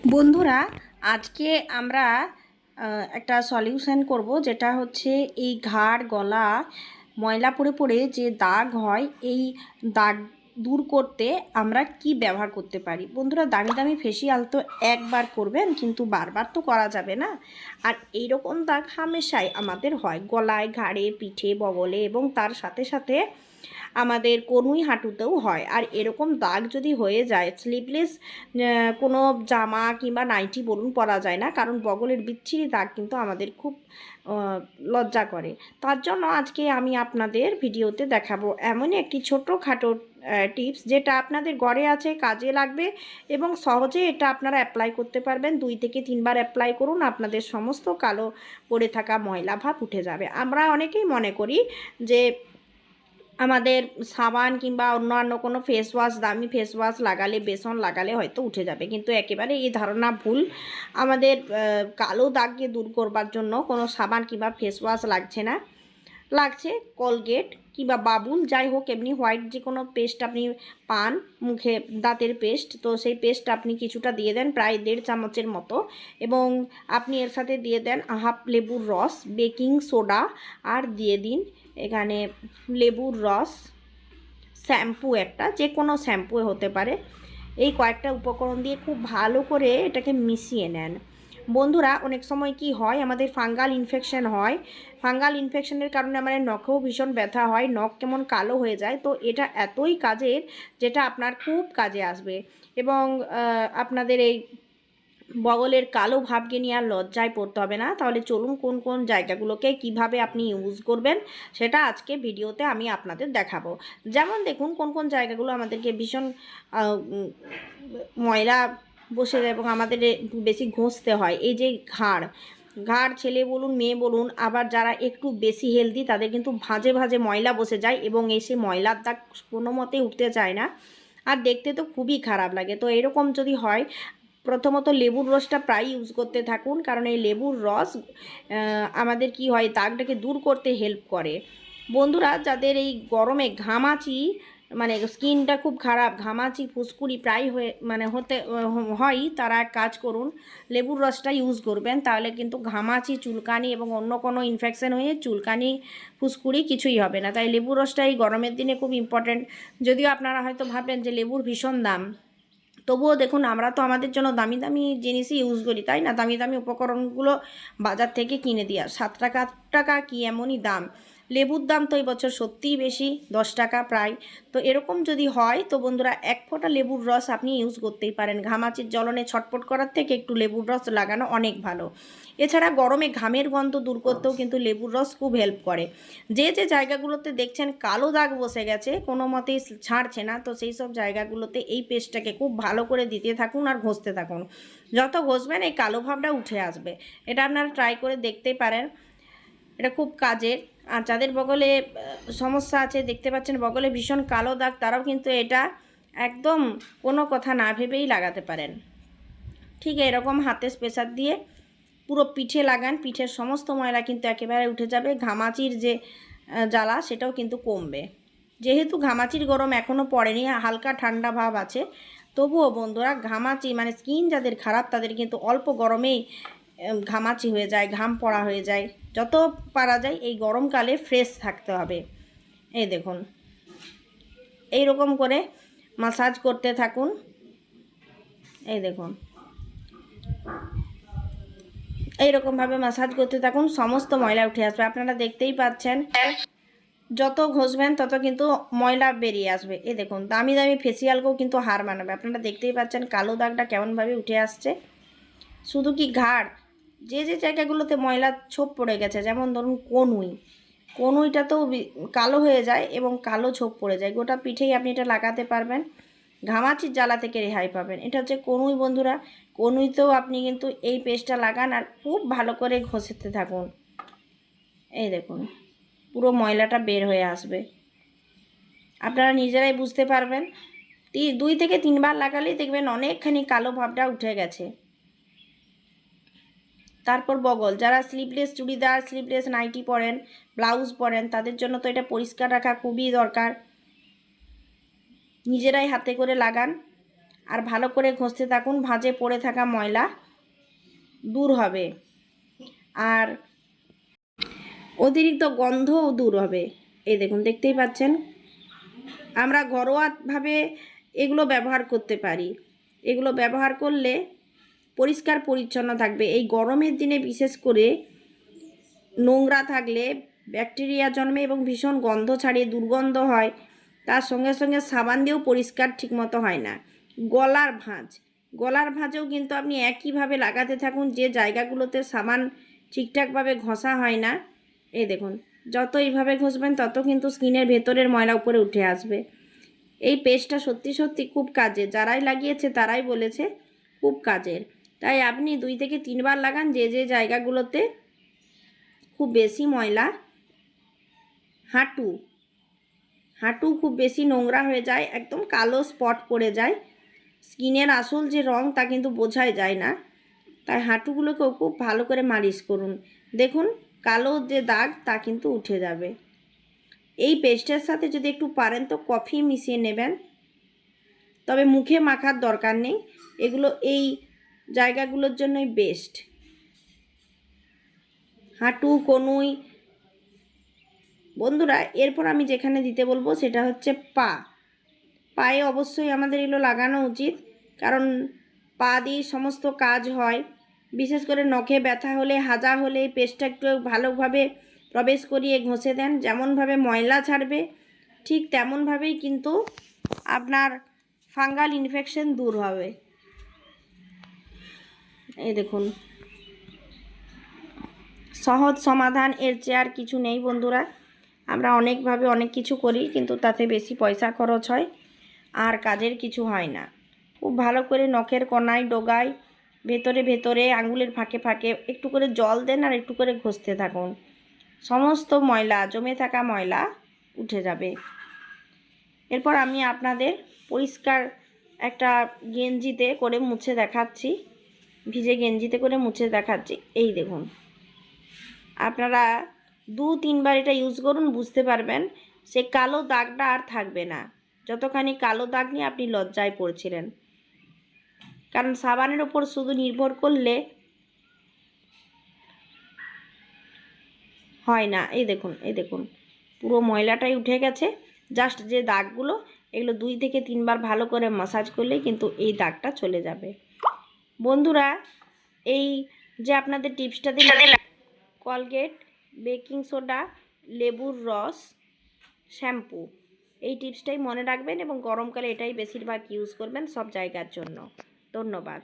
বন্ধুরা, আজকে আমরা একটা সলিউশন করব, যেটা হচ্ছে এই ঘাড় গলা ময়লা পড়ে পড়ে যে দাগ হয়, এই দাগ দূর করতে আমরা কি ব্যবহার করতে পারি। বন্ধুরা, দামি দামি ফেসিয়াল তো একবার করবেন, কিন্তু বারবার তো করা যাবে না। আর এইরকম দাগ হামেশাই আমাদের হয় গলায়, ঘাড়ে, পিঠে, বগলে এবং তার সাথে সাথে আমাদের কনুই হাঁটুতেও হয়। আর এরকম দাগ যদি হয়ে যায়, স্লিভলেস কোনো জামা কিংবা নাইটি বলুন পরা যায় না, কারণ বগলের বিচ্ছিরি দাগ কিন্তু আমাদের খুব লজ্জা করে। তার জন্য আজকে আমি আপনাদের ভিডিওতে দেখাবো এমনই একটি ছোটোখাটো টিপস, যেটা আপনাদের ঘরে আছে, কাজে লাগবে এবং সহজে এটা আপনারা অ্যাপ্লাই করতে পারবেন। 2 থেকে 3 বার অ্যাপ্লাই করুন, আপনাদের সমস্ত কালো পড়ে থাকা ময়লা ভাব উঠে যাবে। আমরা অনেকেই মনে করি যে আমাদের সাবান কিংবা অন্যান্য কোনো ফেস ওয়াশ, দামি ফেস ওয়াশ লাগালে, বেসন লাগালে হয়তো উঠে যাবে, কিন্তু একেবারে এই ধারণা ভুল। আমাদের কালো দাগকে দূর করবার জন্য কোনো সাবান কিংবা ফেস ওয়াশ লাগছে না, লাগছে কোলগেট কিংবা বাবুল, যাই হোক এমনি হোয়াইট যে কোনো পেস্ট আপনি পান মুখে, দাঁতের পেস্ট, তো সেই পেস্ট আপনি কিছুটা দিয়ে দেন, প্রায় 1.5 চামচের মতো, এবং আপনি এর সাথে দিয়ে দেন হাফ লেবুর রস, বেকিং সোডা, আর দিয়ে দিন এখানে লেবুর রস, শ্যাম্পু, একটা যে কোনো শ্যাম্পু হতে পারে। এই কয়েকটা উপকরণ দিয়ে খুব ভালো করে এটাকে মিশিয়ে নেন। বন্ধুরা, অনেক সময় কি হয়, আমাদের ফাঙ্গাল ইনফেকশন হয়। ফাঙ্গাল ইনফেকশনের কারণে আমাদের নখেও ভীষণ ব্যথা হয়, নখ কেমন কালো হয়ে যায়। তো এটা এতই কাজের, যেটা আপনার খুব কাজে আসবে এবং আপনাদের এই বগলের কালো ভাবকে নিয়ে আর লজ্জায় পড়তে হবে না। তাহলে চলুন কোন কোন জায়গাগুলোকে কিভাবে আপনি ইউজ করবেন সেটা আজকে ভিডিওতে আমি আপনাদের দেখাবো। যেমন দেখুন, কোন কোন জায়গাগুলো আমাদেরকে ভীষণ ময়লা বসে যায় এবং আমাদের বেশি ঘষতে হয়। এই যে ঘাড়, ছেলে বলুন মেয়ে বলুন, আবার যারা একটু বেশি হেলদি তাদের কিন্তু ভাঁজে ভাঁজে ময়লা বসে যায় এবং এসে ময়লার দাগ কোনো মতেই উঠতে চায় না, আর দেখতে তো খুবই খারাপ লাগে। তো এরকম যদি হয়, প্রথমত লেবুর রসটা প্রায় ইউজ করতে থাকুন, কারণ এই লেবুর রস আমাদের কি হয়, দাগটাকে দূর করতে হেল্প করে। বন্ধুরা, যাদের এই গরমে ঘামাচি, মানে স্কিনটা খুব খারাপ, ঘামাচি ফুসকুড়ি প্রায় হতে হয়, তারা এক কাজ করুন, লেবুর রসটা ইউজ করবেন। তাহলে কিন্তু ঘামাচি, চুলকানি এবং অন্য কোনো ইনফেকশন হয়ে চুলকানি, ফুসকুড়ি কিছুই হবে না। তাই লেবুর রসটা এই গরমের দিনে খুব ইম্পর্ট্যান্ট। যদিও আপনারা হয়তো ভাবেন যে লেবুর ভীষণ দাম, তবুও দেখুন, আমরা তো আমাদের জন্য দামি দামি জিনিসই ইউজ করি, তাই না? দামি দামি উপকরণগুলো বাজার থেকে কিনে দিয়ে, 7 টাকা 8 টাকা কি এমনই দাম। লেবুর দাম তো এই বছর সত্যিই বেশি, 10 টাকা প্রায়। তো এরকম যদি হয়, তো বন্ধুরা 1 ফোঁটা লেবুর রস আপনি ইউজ করতেই পারেন। ঘামাচির জ্বলনে ছটফট করার থেকে একটু লেবুর রস লাগানো অনেক ভালো। এছাড়া গরমে ঘামের গন্ধ দূর করতেও কিন্তু লেবুর রস খুব হেল্প করে। যে যে জায়গাগুলোতে দেখছেন কালো দাগ বসে গেছে, কোনো মতেই ছাড়ছে না, তো সেই সব জায়গাগুলোতে এই পেস্টটাকে খুব ভালো করে দিতে থাকুন আর ঘষতে থাকুন। যত ঘষবেন এই কালো ভাবটা উঠে আসবে। এটা আপনারা ট্রাই করে দেখতেই পারেন, এটা খুব কাজের। আর যাদের বগলে সমস্যা আছে, দেখতে পাচ্ছেন বগলে ভীষণ কালো দাগ, তারাও কিন্তু এটা একদম কোনো কথা না ভেবেই লাগাতে পারেন। ঠিক এরকম হাতে স্পেসার দিয়ে পুরো পিঠে লাগান, পিঠের সমস্ত ময়লা কিন্তু একেবারে উঠে যাবে। ঘামাচির যে জ্বালা, সেটাও কিন্তু কমবে। যেহেতু ঘামাচির গরম এখনও পড়েনি, হালকা ঠান্ডা ভাব আছে, তবুও বন্ধুরা ঘামাচি মানে স্কিন যাদের খারাপ, তাদের কিন্তু অল্প গরমেই ঘামাচি হয়ে যায়, ঘাম পড়া হয়ে যায়। যত পারা যায় এই গরমকালে ফ্রেশ থাকতে হবে। এই দেখুন, এই রকম করে মাসাজ করতে থাকুন। এই দেখুন, এইরকমভাবে মাসাজ করতে থাকুন, সমস্ত ময়লা উঠে আসবে। আপনারা দেখতেই পাচ্ছেন, যত ঘষবেন তত কিন্তু ময়লা বেরিয়ে আসবে। এই দেখুন, দামি দামি ফেসিয়ালকেও কিন্তু হার মানাবে। আপনারা দেখতেই পাচ্ছেন কালো দাগটা কেমনভাবে উঠে আসছে। শুধু কি ঘাড়, যে যে জায়গাগুলোতে ময়লা ছোপ পড়ে গেছে, যেমন ধরুন কনুইটা তো কালো হয়ে যায় এবং কালো ছোপ পড়ে যায়, গোটা পিঠেই আপনি এটা লাগাতে পারবেন। ঘামাচির জ্বালা থেকে রেহাই পাবেন। এটা হচ্ছে কনুই। বন্ধুরা, কনুইতেও আপনি কিন্তু এই পেস্টটা লাগান আর খুব ভালো করে ঘষতে থাকুন। এই দেখুন, পুরো ময়লাটা বের হয়ে আসবে, আপনারা নিজেরাই বুঝতে পারবেন। 2 থেকে 3 বার লাগালেই দেখবেন অনেকখানি কালো ভাবটা উঠে গেছে। তারপর বগল, যারা স্লিভলেস চুড়িদার, স্লিভলেস নাইটি পরেন, ব্লাউজ পরেন, তাদের জন্য তো এটা পরিষ্কার রাখা খুবই দরকার। নিজেরাই হাতে করে লাগান আর ভালো করে ঘষতে থাকুন, ভাঁজে পড়ে থাকা ময়লা দূর হবে আর অতিরিক্ত গন্ধও দূর হবে। এই দেখুন, দেখতেই পাচ্ছেন। আমরা ঘরোয়াভাবে এগুলো ব্যবহার করতে পারি। এগুলো ব্যবহার করলে পরিষ্কার পরিচ্ছন্ন থাকবে। এই গরমের দিনে বিশেষ করে নোংরা থাকলে ব্যাকটেরিয়া জন্মে এবং ভীষণ গন্ধ ছাড়িয়ে দুর্গন্ধ হয়। তার সঙ্গে সঙ্গে সাবান দিয়েও পরিষ্কার ঠিকমতো হয় না। গলার ভাঁজেও কিন্তু আপনি একইভাবে লাগাতে থাকুন যে জায়গাগুলোতে সাবান ঠিকঠাকভাবে ঘষা হয় না। এই দেখুন, যত এইভাবে ঘষবেন তত কিন্তু স্কিনের ভেতরের ময়লা উপরে উঠে আসবে। এই পেস্টটা সত্যি সত্যি খুব কাজের, যারাই লাগিয়েছে তারাই বলেছে খুব কাজের। তাই আপনি 2 থেকে 3 বার লাগান যে যে জায়গাগুলোতে খুব বেশি ময়লা। হাঁটু খুব বেশি নোংরা হয়ে যায়, একদম কালো স্পট পড়ে যায়, স্কিনের আসল যে রং তা কিন্তু বোঝাই যায় না। তাই হাঁটুগুলোকেও খুব ভালো করে মালিশ করুন। দেখুন, কালো যে দাগ তা কিন্তু উঠে যাবে। এই পেস্টের সাথে যদি একটু পারেন তো কফি মিশিয়ে নেবেন, তবে মুখে মাখার দরকার নেই। এগুলো এই জায়গাগুলোর জন্যই বেস্ট। হাঁটু, কনুই। বন্ধুরা, এরপর আমি যেখানে দিতে বলবো সেটা হচ্ছে পায়ে অবশ্যই আমাদের এগুলো লাগানো উচিত, কারণ পা দিয়ে সমস্ত কাজ হয়। বিশেষ করে নখে ব্যথা হলে, হাজা হলে এই পেস্টটা একটু ভালোভাবে প্রবেশ করিয়ে ঘষে দেন। যেমনভাবে ময়লা ছাড়বে ঠিক তেমনভাবেই কিন্তু আপনার ফাঙ্গাল ইনফেকশন দূর হবে। এই দেখুন, সহজ সমাধান, এর চেয়ে আর কিছু নেই বন্ধুরা। আমরা অনেকভাবে অনেক কিছু করি, কিন্তু তাতে বেশি পয়সা খরচ হয় আর কাজের কিছু হয় না। খুব ভালো করে নখের কোনায়, ডগায়, ভেতরে ভেতরে, আঙুলের ফাঁকে ফাঁকে একটু করে জল দেন আর একটু করে ঘষতে থাকুন। সমস্ত ময়লা, জমে থাকা ময়লা উঠে যাবে। এরপর আমি আপনাদের পরিষ্কার একটা গেঞ্জিতে করে মুছে দেখাচ্ছি, ভিজে গেঞ্জিতে করে মুছে দেখাচ্ছি। এই দেখুন, আপনারা 2-3 বার এটা ইউজ করুন, বুঝতে পারবেন সে কালো দাগটা আর থাকবে না। যতখানি কালো দাগ নিয়ে আপনি লজ্জায় পড়ছিলেন, কারণ সাবানের ওপর শুধু নির্ভর করলে হয় না। এই দেখুন পুরো ময়লাটাই উঠে গেছে। জাস্ট যে দাগগুলো, এগুলো 2 থেকে 3 বার ভালো করে মাসাজ করলেই কিন্তু এই দাগটা চলে যাবে। বন্ধুরা, এই যে আপনাদের টিপসটা দিলাম, কলগেট, বেকিং সোডা, লেবুর রস, শ্যাম্পু, এই টিপসটাই মনে রাখবেন এবং গরমকালে এটাই বেশিরভাগ ইউজ করবেন সব জায়গার জন্য। ধন্যবাদ।